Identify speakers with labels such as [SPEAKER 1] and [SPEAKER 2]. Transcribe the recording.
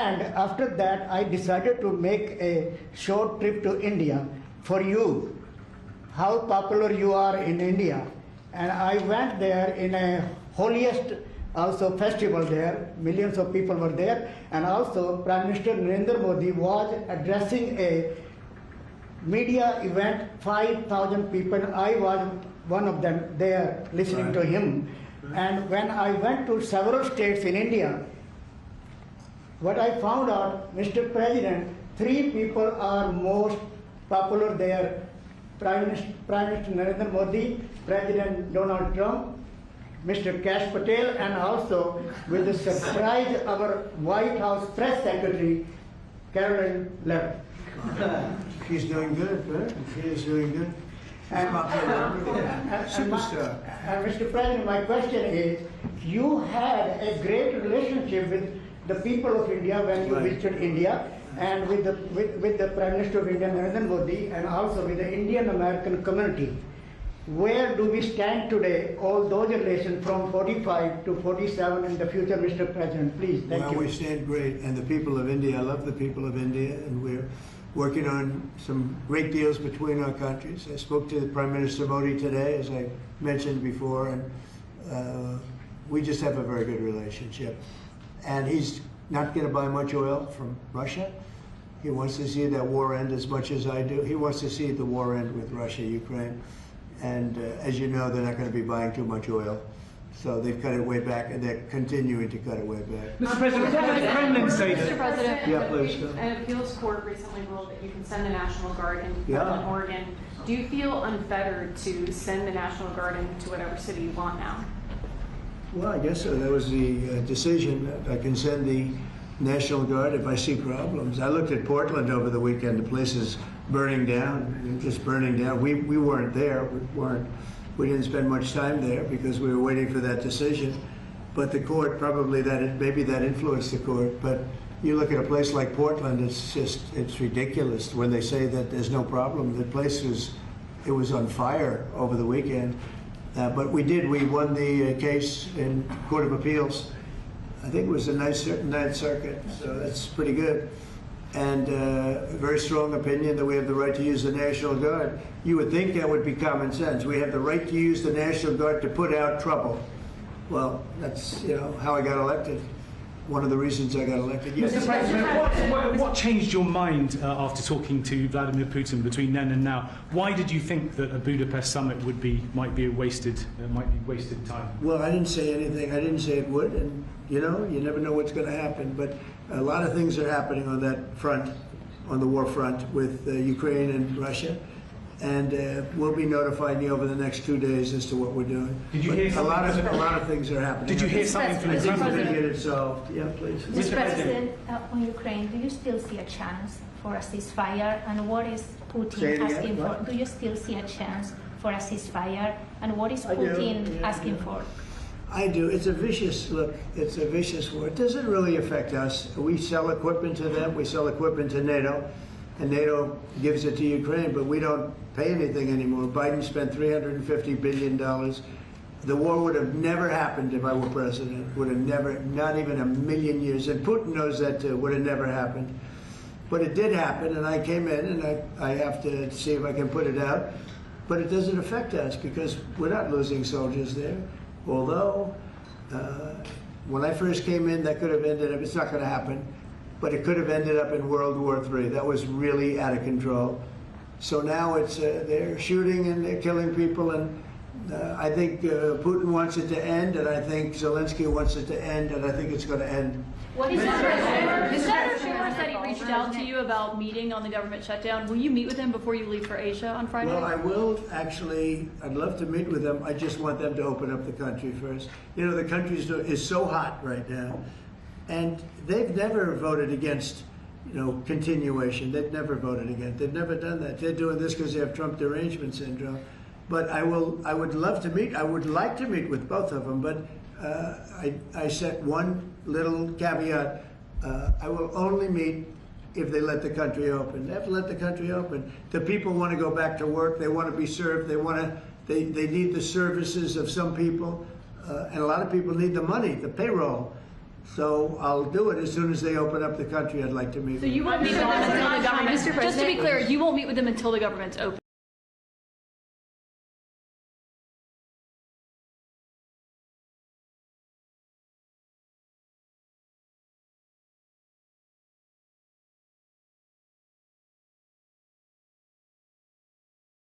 [SPEAKER 1] And after that, I decided to make a short trip to India for you, how popular you are in India. And I went there in a holiest also festival there. Millions of people were there. And also Prime Minister Narendra Modi was addressing a media event, 5,000 people. I was one of them there listening to him. And when I went to several states in India, what I found out, Mr. President, 3 people are most popular there. Prime Minister Narendra Modi, President Donald Trump, Mr. Kash Patel, and also with the surprise, our White House Press Secretary, Caroline Levitt.
[SPEAKER 2] She's doing good, right? She is doing good.
[SPEAKER 1] And Mr. President, my question is, you had a great relationship with the people of India when you visited India, and with the Prime Minister of India, Narendra Modi, and also with the Indian American community. Where do we stand today, all those relations from 45 to 47 in the future, Mr. President? Please, thank you.
[SPEAKER 2] Well, we stand great, and the people of India, I love the people of India, and we're working on some great deals between our countries. I spoke to Prime Minister Modi today, as I mentioned before, and we just have a very good relationship. And he's not going to buy much oil from Russia. He wants to see that war end as much as I do. He wants to see the war end with Russia, Ukraine. And as you know, they're not going to be buying too much oil. So they've cut it way back, and they're continuing to cut it way back.
[SPEAKER 3] Mr. President, what did the Kremlin say?
[SPEAKER 4] Mr. President,
[SPEAKER 2] yeah, please.
[SPEAKER 4] An appeals court recently ruled that you can send the National Guard into Portland, Oregon. Do you feel unfettered to send the National Guard into whatever city you want now?
[SPEAKER 2] Well, I guess so. That was the decision. I can send the National Guard if I see problems. I looked at Portland over the weekend. The place is burning down, just burning down. We weren't there. We didn't spend much time there because we were waiting for that decision. But the court, probably maybe that influenced the court. But you look at a place like Portland, it's ridiculous when they say that there's no problem. The place was on fire over the weekend. But we won the case in Court of Appeals. I think it was the Ninth Circuit, so that's pretty good. And a very strong opinion that we have the right to use the National Guard. You would think that would be common sense. We have the right to use the National Guard to put out trouble. Well, that's how I got elected. One of the reasons I got elected. Yes.
[SPEAKER 3] Mr. President, what changed your mind after talking to Vladimir Putin between then and now? Why did you think that a Budapest summit might be wasted time?
[SPEAKER 2] Well, I didn't say anything. I didn't say it would, and you never know what's going to happen. But a lot of things are happening on that front, on the war front with Ukraine and Russia. And we'll be notifying you over the next 2 days as to what we're doing.
[SPEAKER 3] Did you hear something?
[SPEAKER 2] A lot of things are happening.
[SPEAKER 3] Did you hear something from the
[SPEAKER 2] President?
[SPEAKER 3] President?
[SPEAKER 2] I think we're going to get it solved. Yeah, please.
[SPEAKER 5] Mr. President, on Ukraine, do you still see a chance for a ceasefire? And what is Putin asking for? Do you still see a chance for a ceasefire? And what is Putin asking for?
[SPEAKER 2] I do. It's a vicious look. It's a vicious war. It doesn't really affect us. We sell equipment to them. We sell equipment to NATO. And NATO gives it to Ukraine, but we don't pay anything anymore. Biden spent $350 billion. The war would have never happened if I were president. Would have never, not even a million years. And Putin knows that too. Would have never happened. But it did happen, and I came in, and I have to see if I can put it out. But it doesn't affect us because we're not losing soldiers there. Although, when I first came in, that could have ended up, it's not going to happen. But it could have ended up in World War III. That was really out of control. So now it's they're shooting and they're killing people, and I think Putin wants it to end, and I think Zelenskyy wants it to end, and I think it's going to end.
[SPEAKER 6] What is that? Is that rumors that he reached out to you about meeting on the government shutdown? Will you meet with him before you leave for Asia on Friday?
[SPEAKER 2] Well, I will actually. I'd love to meet with them. I just want them to open up the country first. The country is so hot right now. And they've never voted against, continuation. They've never voted against. They've never done that. They're doing this because they have Trump derangement syndrome. But I would love to meet. I would like to meet with both of them. But I set one little caveat. I will only meet if they let the country open. They have to let the country open. The people want to go back to work. They want to be served. They need the services of some people, and a lot of people need the money, the payroll. So I'll do it as soon as they open up the country. I'd like to meet
[SPEAKER 6] So
[SPEAKER 2] with
[SPEAKER 6] you
[SPEAKER 2] them.
[SPEAKER 6] won't meet with them until the government. Just to be clear, you won't meet with them until the government's open.